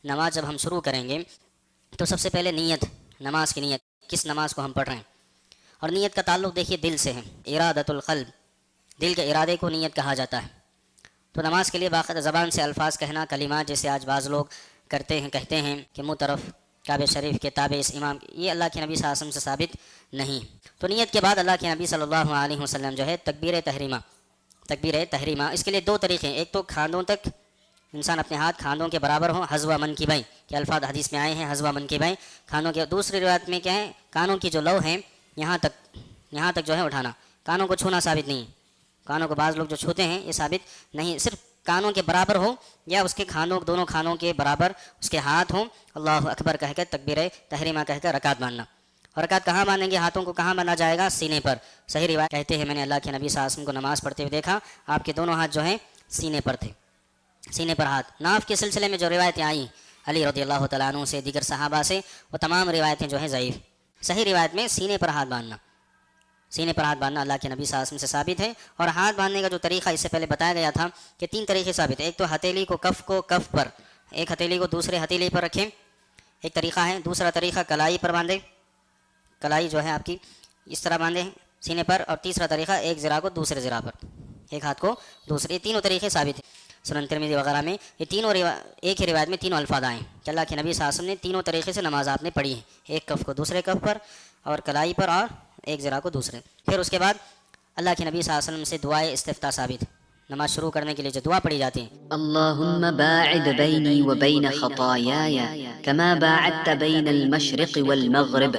نماز جب ہم شروع کریں گے تو سب سے پہلے نیت، نماز کی نیت، کس نماز کو ہم پڑھ رہے ہیں. اور نیت کا تعلق دیکھیے دل سے ہے، ارادۃ القلب، دل کے ارادے کو نیت کہا جاتا ہے. تو نماز کے لیے باقاعدہ زبان سے الفاظ کہنا، کلمات جیسے آج بعض لوگ کرتے ہیں، کہتے ہیں کہ منہ طرف کعبہ شریف کے تابع اس امام، یہ اللہ کے نبی صلی اللہ علیہ وسلم سے ثابت نہیں. تو نیت کے بعد اللہ کے نبی صلی اللہ علیہ وسلم جو ہے تکبیر تحریمہ، اس کے لیے دو طریقے ہیں. ایک تو کھاندوں تک انسان اپنے ہاتھ کھاندوں کے برابر ہوں، حذو منکبین کے الفاظ حدیث میں آئے ہیں، حذو منکبین کھاندوں کے. دوسری روایت میں کیا ہے، کانوں کی جو لو ہیں یہاں تک جو ہے اٹھانا، کانوں کو چھونا ثابت نہیں ہے. کانوں کو بعض لوگ جو چھوتے ہیں یہ ثابت نہیں، صرف کانوں کے برابر ہو یا اس کے کھانوں، دونوں کھانوں کے برابر اس کے ہاتھ ہوں. اللہ اکبر کہہ کر تکبیر تحریمہ کہہ کر رکعت باندھنا. اور رکعت کہاں باندھیں گے؟ ہاتھوں کو کہاں باندھا جائے گا؟ سینے پر. صحیح روایت کہتے ہیں میں نے اللہ کے نبی صلی اللہ علیہ وسلم کو نماز پڑھتے ہوئے دیکھا، آپ کے دونوں ہاتھ جو ہیں سینے پر تھے، سینے پر ہاتھ. ناف کے سلسلے میں جو روایتیں آئیں علی رضی اللہ تعالیٰ عنہ سے، دیگر صحابہ سے، وہ تمام روایتیں جو ہیں ضعیف. صحیح روایت میں سینے پر ہاتھ باندھنا، سینے پر ہاتھ باندھنا اللہ کے نبی صلی اللہ علیہ وسلم سے ثابت ہے. اور ہاتھ باندھنے کا جو طریقہ اس سے پہلے بتایا گیا تھا کہ 3 طریقے ثابت ہیں. ایک تو ہتھیلی کو کف پر، ایک ہتھیلی کو دوسرے ہتھیلی پر رکھیں، ایک طریقہ ہے. دوسرا طریقہ کلائی پر باندھیں، کلائی جو ہے آپ کی اس طرح باندھیں سینے پر. اور تیسرا طریقہ ایک ذرا کو دوسرے ذرا پر، ایک ہاتھ کو دوسرے. یہ تینوں طریقے ثابت ہیں سنن ترمذی وغیرہ میں. یہ تینوں ایک ہی روایت میں تینوں الفاظ آئے کہ اللہ کے نبی صلی اللہ علیہ وسلم نے تینوں طریقے سے نماز آپ نے پڑھی ہے، ایک کف کو دوسرے کف پر، اور کلائی پر، اور ایک ذرا کو دوسرے. پھر اس کے بعد اللہ کے نبی صلی اللہ علیہ وسلم سے دعائے استفتاح ثابت ہے. نماز شروع کرنے کے لیے جو دعا پڑھی جاتی ہے، اللهم باعد بيني وبين خطاياي كما باعدت بين المشرق والمغرب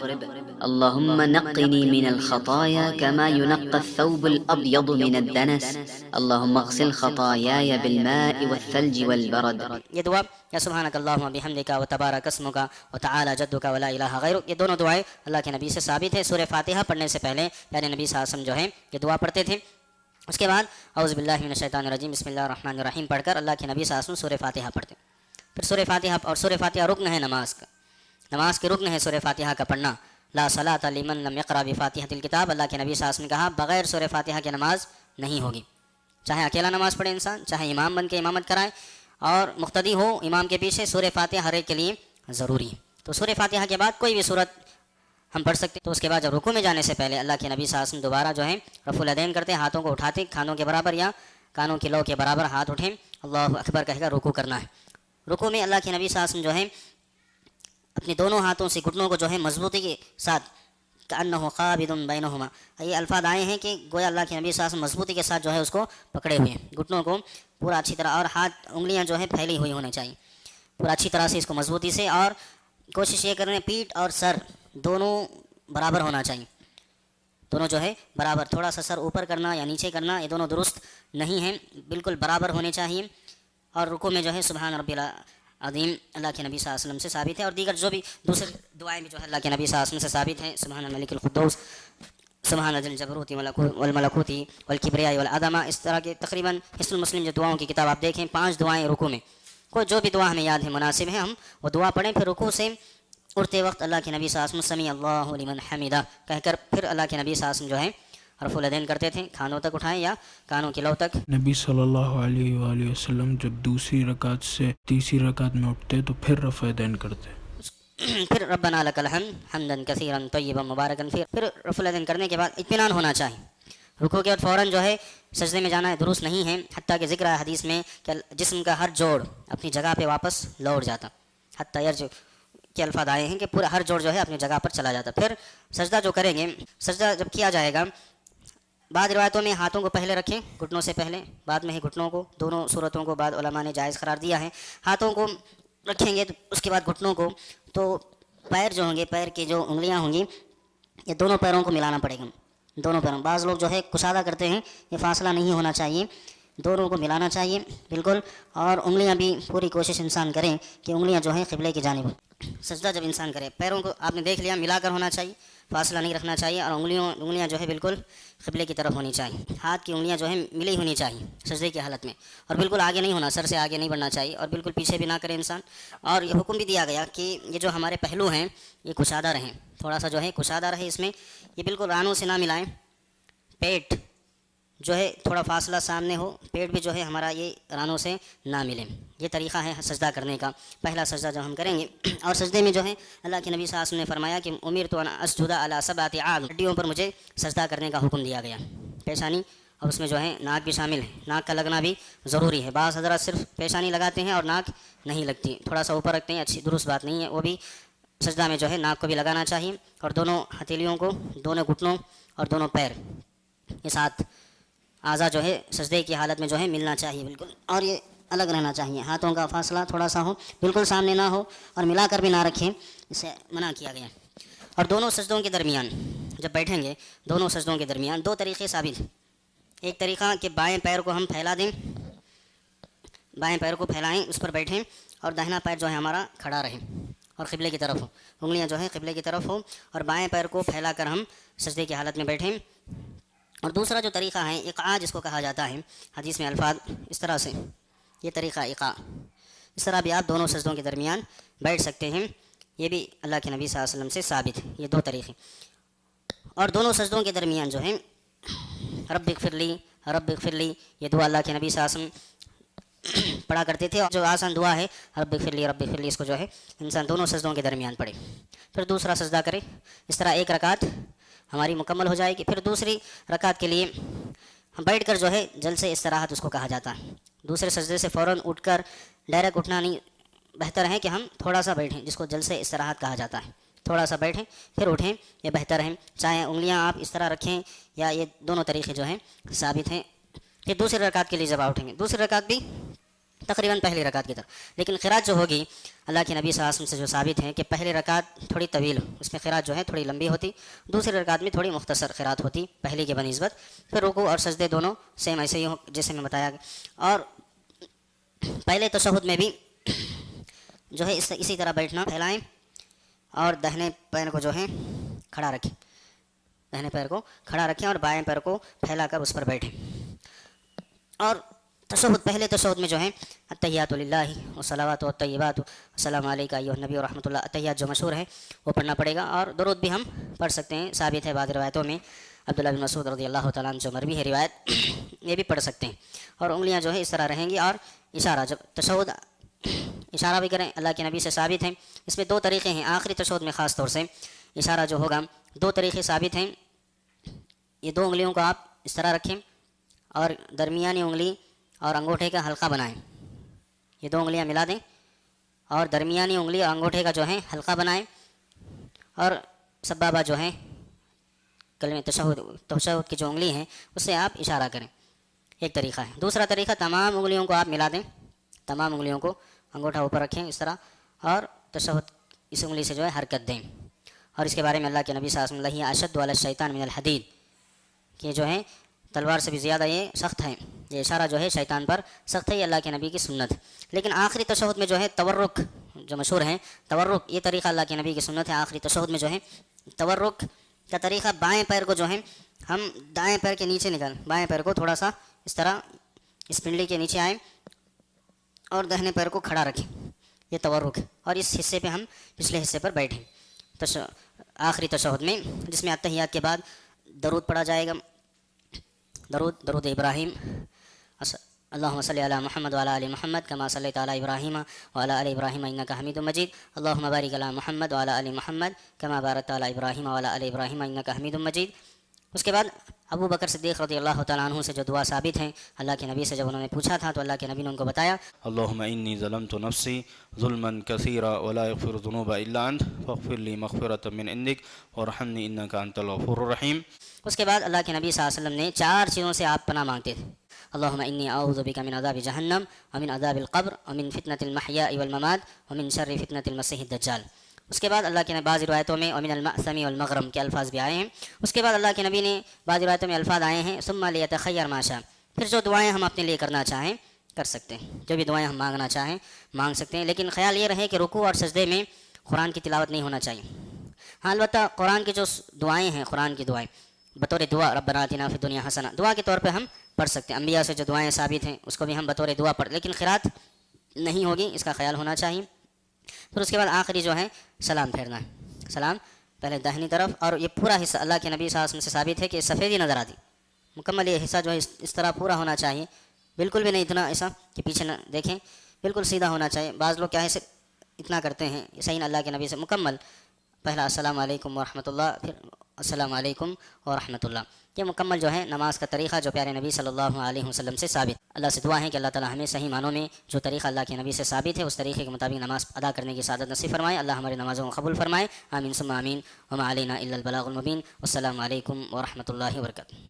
اللهم نقني من الخطايا كما ينقى الثوب الأبيض من الدنس اللهم اغسل خطاياي بالماء والثلج والبرد. یہ دعا یا سبحانک اللہم بحمدک وتبارک اسمک وتعالی جدک ولا الہ غیرک، یہ دونوں دعائیں اللہ کے نبی سے ثابت ہے. سورہ فاتحہ پڑھنے سے پہلے یعنی نبی صلی اللہ علیہ وسلم جو ہے یہ دعا پڑھتے تھے. اس کے بعد اعوذ باللہ من الشیطان الرجیم بسم اللہ الرحمن الرحیم پڑھ کر اللہ کے نبی صلی اللہ علیہ وسلم سورہ فاتحہ پڑھتے. پھر سورہ فاتحہ، اور سورہ فاتحہ رکن ہے نماز کا، نماز کے رکن ہے سورہ فاتحہ کا پڑھنا. لا صلاۃ لمن لم یقرأ بفاتحۃ الکتاب، اللہ کے نبی صلی اللہ علیہ وسلم نے کہا بغیر سورہ فاتحہ کی نماز نہیں ہوگی. چاہے اکیلا نماز پڑھے انسان، چاہے امام بن کے امامت کرائے اور مقتدی ہو امام کے پیچھے، سورہ فاتحہ ہر ایک کے لیے ضروری ہے. تو سورہ فاتحہ کے بعد کوئی بھی سورت ہم پڑھ سکتے. تو اس کے بعد جب رکوع میں جانے سے پہلے اللہ کے نبی صلی اللہ علیہ وسلم دوبارہ جو ہے رفع الیدین کرتے، ہاتھوں کو اٹھاتے، کھانوں کے برابر یا کانوں کی لو کے برابر ہاتھ اٹھیں، اللہ اکبر کہہ کر رکوع کرنا ہے. رکوع میں اللہ کے نبی صلی اللہ علیہ وسلم جو ہے اپنے دونوں ہاتھوں سے گھٹنوں کو جو ہے مضبوطی کے ساتھ، کأنہ قابض بینہما، یہ الفاظ آئے ہیں کہ گویا اللہ کے نبی صلی اللہ علیہ وسلم مضبوطی کے ساتھ جو ہے اس کو پکڑے ہوئے ہیں، گھٹنوں کو پورا اچھی طرح، اور ہاتھ انگلیاں جو ہیں پھیلی ہوئی ہونے چاہیے پورا اچھی طرح سے، اس کو مضبوطی سے. اور کوشش یہ کریں پیٹھ اور سر دونوں برابر ہونا چاہیے، دونوں جو ہے برابر. تھوڑا سا سر اوپر کرنا یا نیچے کرنا یہ دونوں درست نہیں ہیں، بالکل برابر ہونے چاہیے. اور رکوع میں جو ہے سبحان ربی العظیم اللہ کے نبی صلی اللہ علیہ وسلم سے ثابت ہے. اور دیگر جو بھی دوسرے دعائیں بھی جو ہے اللہ کے نبی صلی اللہ علیہ وسلم سے ثابت ہیں، سبحان الملک القدوس، سبحان ذی الجبروت والملکوت والکبریاء والعظمہ. اس طرح کے تقریباً حصن المسلم جو دعاؤں کی کتاب آپ دیکھیں 5 دعائیں رکوع میں. کوئی جو بھی دعا ہمیں یاد ہے مناسب ہے ہم وہ دعا پڑھیں. پھر رکوع سے اٹھتے وقت اللہ کے نبی صلی اللہ علیہ وسلم سمیع اللہ لمن حمدہ کہہ کر پھر اللہ کے نبی صلی اللہ علیہ وسلم جو ہے رفع الیدین کرتے تھے، کھانوں تک اٹھائیں یا کانوں کی لو تک. نبی صلی اللہ علیہ وآلہ وسلم جب دوسری رکعت سے تیسری رکعت میں اٹھتے تو پھر رفع الیدین کرتے. پھر ربنا لک الحمد حمدا کثیرا طیبا مبارکا فیہ. پھر رفع الیدین کرنے کے بعد اطمینان ہونا چاہیے. رکوع کے بعد فوراً جو ہے سجدے میں جانا ہے درست نہیں ہے، حتیٰ کہ ذکر ہے حدیث میں کہ جسم کا ہر جوڑ اپنی جگہ پہ واپس لوٹ جاتا، حتیٰ یرجع کے الفاظ آئے ہیں کہ پورا ہر جوڑ جو ہے اپنی جگہ پر چلا جاتا. پھر سجدہ جو کریں گے، سجدہ جب کیا جائے گا، بعض روایتوں میں ہاتھوں کو پہلے رکھیں گھٹنوں سے پہلے، بعد میں ہی گھٹنوں کو. دونوں صورتوں کو بعد علماء نے جائز قرار دیا ہے. ہاتھوں کو رکھیں گے تو اس کے بعد گھٹنوں کو، تو پیر جو ہوں گے، پیر کی جو انگلیاں ہوں گی یہ دونوں پیروں کو ملانا پڑے گا، دونوں پیروں. بعض لوگ جو ہے کشادہ کرتے ہیں، یہ فاصلہ نہیں ہونا چاہیے، دونوں کو ملانا چاہیے بالکل. اور انگلیاں بھی پوری کوشش انسان کریں کہ انگلیاں جو ہیں قبلے کی جانب. سجدہ جب انسان کرے پیروں کو آپ نے دیکھ لیا ملا کر ہونا چاہیے، فاصلہ نہیں رکھنا چاہیے، اور انگلیاں جو ہے بالکل قبلے کی طرف ہونی چاہیے. ہاتھ کی انگلیاں جو ہے ملی ہونی چاہیے سجدے کی حالت میں، اور بالکل آگے نہیں ہونا، سر سے آگے نہیں بڑھنا چاہیے، اور بالکل پیچھے بھی نہ کرے انسان. اور یہ حکم بھی دیا گیا کہ یہ جو ہمارے پہلو ہیں یہ کشادہ رہیں، تھوڑا سا جو ہے کشادہ رہے اس میں، یہ بالکل رانوں سے نہ ملائیں. پیٹ جو ہے تھوڑا فاصلہ سامنے ہو، پیٹ بھی جو ہے ہمارا یہ رانوں سے نہ ملے. یہ طریقہ ہے سجدہ کرنے کا. پہلا سجدہ جب ہم کریں گے اور سجدے میں جو ہے اللہ کے نبی صلی اللہ علیہ وسلم نے فرمایا کہ امرت ان اسجد علی سبعۃ اعظم، ہڈیوں پر مجھے سجدہ کرنے کا حکم دیا گیا. پیشانی اور اس میں جو ہے ناک بھی شامل ہے. ناک کا لگنا بھی ضروری ہے. بعض حضرات صرف پیشانی لگاتے ہیں اور ناک نہیں لگتی، تھوڑا سا اوپر رکھتے ہیں، اچھی درست بات نہیں ہے. وہ بھی سجدہ میں جو ہے ناک کو بھی لگانا چاہیے، اور دونوں ہتھیلیوں کو، دونوں گھٹنوں اور دونوں پیر کے ساتھ اعضاء جو ہے سجدے کی حالت میں جو ہے ملنا چاہیے بالکل، اور یہ الگ رہنا چاہیے. ہاتھوں کا فاصلہ تھوڑا سا ہو، بالکل سامنے نہ ہو، اور ملا کر بھی نہ رکھیں، اسے منع کیا گیا. اور دونوں سجدوں کے درمیان جب بیٹھیں گے، دونوں سجدوں کے درمیان دو طریقے ثابت ہیں. ایک طریقہ کہ بائیں پیر کو ہم پھیلا دیں، بائیں پیر کو پھیلائیں، اس پر بیٹھیں، اور داہنا پیر جو ہے ہمارا کھڑا رہے اور قبلے کی طرف ہو، انگلیاں جو ہے قبلے کی طرف ہو، اور بائیں پیر کو پھیلا کر ہم سجدے کی حالت میں بیٹھیں. اور دوسرا جو طریقہ ہے اقعاء جس کو کہا جاتا ہے، حدیث میں الفاظ اس طرح سے، یہ طریقہ اقعاء، اس طرح بھی آپ دونوں سجدوں کے درمیان بیٹھ سکتے ہیں. یہ بھی اللہ کے نبی صلی اللہ علیہ وسلم سے ثابت ہے، یہ دو طریقے. اور دونوں سجدوں کے درمیان جو ہے رب اغفر لی، رب اغفر لی، یہ دعا اللہ کے نبی صلی اللہ علیہ وسلم پڑھا کرتے تھے. اور جو آسان دعا ہے رب اغفر لی، رب اغفر لی، اس کو جو ہے انسان دونوں سجدوں کے درمیان پڑھے، پھر دوسرا سجدہ کرے. اس طرح ایک رکعت ہماری مکمل ہو جائے گی. پھر دوسری رکعت کے لیے ہم بیٹھ کر جو ہے جلسے استراحت اس کو کہا جاتا ہے. دوسرے سجدے سے فوراً اٹھ کر ڈائریکٹ اٹھنا نہیں، بہتر ہے کہ ہم تھوڑا سا بیٹھیں، جس کو جلسے استراحت کہا جاتا ہے. تھوڑا سا بیٹھیں پھر اٹھیں، یہ بہتر ہے. چاہے انگلیاں آپ اس طرح رکھیں، یا یہ دونوں طریقے جو ہیں ثابت ہیں. پھر دوسری رکعت کے لیے جب آپ اٹھیں گے، دوسری رکعت بھی تقریباً پہلی رکعت کی طرح، لیکن قرات جو ہوگی اللہ کے نبی صلی اللہ علیہ وسلم سے جو ثابت ہے کہ پہلی رکعت تھوڑی طویل، اس میں قرات جو ہے تھوڑی لمبی ہوتی، دوسری رکعت میں تھوڑی مختصر قرات ہوتی پہلی کے بنسبت. پھر رکوع اور سجدے دونوں سیم ایسے ہی ہو جیسے میں بتایا. اور پہلے تشہد میں بھی جو ہے اسی طرح بیٹھنا، پھیلائیں اور دہنے پیر کو جو ہے کھڑا رکھیں، دہنے پیر کو کھڑا رکھیں اور بائیں پیر کو پھیلا کر اس پر بیٹھیں. اور تشہد، پہلے تشہد میں جو ہے التحیات للہ والصلوات والطیبات السلام علیکہ ایھا النبی ورحمۃ اللہ، التحیات جو مشہور ہے وہ پڑھنا پڑے گا. اور درود بھی ہم پڑھ سکتے ہیں، ثابت ہے بعض روایتوں میں. عبداللہ بن مسعود رضی اللہ تعالیٰ عنہ جو مروی ہے روایت، یہ بھی پڑھ سکتے ہیں. اور انگلیاں جو ہے اس طرح رہیں گی، اور اشارہ جب تشہد اشارہ بھی کریں، اللہ کے نبی سے ثابت ہیں. اس میں دو طریقے ہیں، آخری تشہد میں خاص طور سے اشارہ جو ہوگا، دو طریقے ثابت ہیں. یہ دو انگلیوں کو آپ اس طرح رکھیں اور درمیانی انگلی اور انگوٹھے کا حلقہ بنائیں. یہ دو انگلیاں ملا دیں اور درمیانی انگلی اور انگوٹھے کا جو ہے حلقہ بنائیں، اور سبابہ جو ہے کلمہ تشہد کی جو انگلی ہیں اس سے آپ اشارہ کریں. ایک طریقہ ہے. دوسرا طریقہ، تمام انگلیوں کو آپ ملا دیں، تمام انگلیوں کو، انگوٹھا اوپر رکھیں اس طرح، اور تشہد اس انگلی سے جو ہے حرکت دیں. اور اس کے بارے میں اللہ کے نبی صلی اللہ علیہ وسلم، اشد علی الشیطان من الحدید، کہ جو ہے تلوار سے بھی زیادہ یہ سخت ہے، یہ اشارہ جو ہے شیطان پر سخت ہے، یہ اللہ کے نبی کی سنت. لیکن آخری تشہد میں جو ہے تورک جو مشہور ہے، تورک یہ طریقہ اللہ کے نبی کی سنت ہے. آخری تشہد میں جو ہے تورک کا طریقہ، بائیں پیر کو جو ہے ہم دائیں پیر کے نیچے نکال، بائیں پیر کو تھوڑا سا اس طرح اس پنڈلی کے نیچے آئیں اور دہنے پیر کو کھڑا رکھیں، یہ تورک ہے. اور اس حصے پہ ہم پچھلے حصے پر بیٹھیں آخری تشہد میں، جس میں التحیات کے بعد درود پڑھا جائے گا. درود ابراہیم، اللہم صلی علی محمد وعلی آل محمد کما صلیت علی ابراہیم وعلی آل ابراہیم انک حمید مجید. اللہم بارک علی محمد وعلی آل محمد کما بارکت علی ابراہیم وعلی آل ابراہیم انک حمید مجید. اس کے بعد ابو بکر صدیق رضی اللہ تعالیٰ عنہ سے جو دعا ثابت ہیں، اللہ کے نبی سے جب انہوں نے پوچھا تھا تو اللہ کے نبی نے ان کو بتایا، اللهم إني ظلمت نفسي ظلما كثيرا ولا يغفر الذنوب إلا أنت فاغفر لي مغفرة من عندك وارحمني إنك أنت الغفور الرحيم. اس کے بعد اللہ کے نبی صلی اللہ علیہ وسلم نے 4 چیزوں سے آپ پناہ مانگتے تھے. اللہم انی اعوذ بک من عذاب جہنم ومن عذاب القبر ومن فتنة المحیاء والممات ومن شر فتنة المسیح الدجال. اس کے بعد اللہ کے نبی بعض روایتوں میں ومن المأثم والمغرم کے الفاظ بھی آئے ہیں. اس کے بعد اللہ کے نبی نے بعض روایتوں میں الفاظ آئے ہیں ثم لیتخیر ما شاء، پھر جو دعائیں ہم اپنے لیے کرنا چاہیں کر سکتے ہیں، جو بھی دعائیں ہم مانگنا چاہیں مانگ سکتے ہیں. لیکن خیال یہ رہے کہ رکوع اور سجدے میں قرآن کی تلاوت نہیں ہونا چاہیے. ہاں البتہ قرآن کی جو دعائیں ہیں، قرآن کی دعائیں بطور دعا ربنا آتنا فی الدنیا حسنہ، دعا کے طور پہ ہم پڑھ سکتے ہیں. انبیاء سے جو دعائیں ثابت ہیں اس کو بھی ہم بطور دعا پڑھ، لیکن قرات نہیں ہوگی، اس کا خیال ہونا چاہیے. پھر اس کے بعد آخری جو ہے سلام پھیرنا ہے. سلام پہلے داہنی طرف، اور یہ پورا حصہ اللہ کے نبی صلی اللہ علیہ وسلم سے ثابت ہے کہ سفیدی نظر آتی، مکمل یہ حصہ جو ہے اس طرح پورا ہونا چاہیے، بالکل بھی نہیں اتنا ایسا کہ پیچھے نہ دیکھیں، بالکل سیدھا ہونا چاہیے۔ بعض لوگ کیا ہے صرف اتنا کرتے ہیں، صحیح نہ اللہ کے نبی سے مکمل، پہلا السلام علیکم ورحمۃ اللہ، پھر السلام علیکم ورحمۃ اللہ۔ یہ مکمل جو ہے نماز کا طریقہ جو پیارے نبی صلی اللہ علیہ وسلم سے ثابت۔ اللہ سے دعا ہے کہ اللہ تعالی ہمیں صحیح معنوں میں جو طریقہ اللہ کے نبی سے ثابت ہے اس طریقے کے مطابق نماز ادا کرنے کی سعادت نصیب فرمائے۔ اللہ ہماری نمازوں کو قبول فرمائے، آمین ثم آمین، وما علینا الا البلاغ المبین۔ والسلام علیکم ورحمۃ اللہ وبرکاتہ۔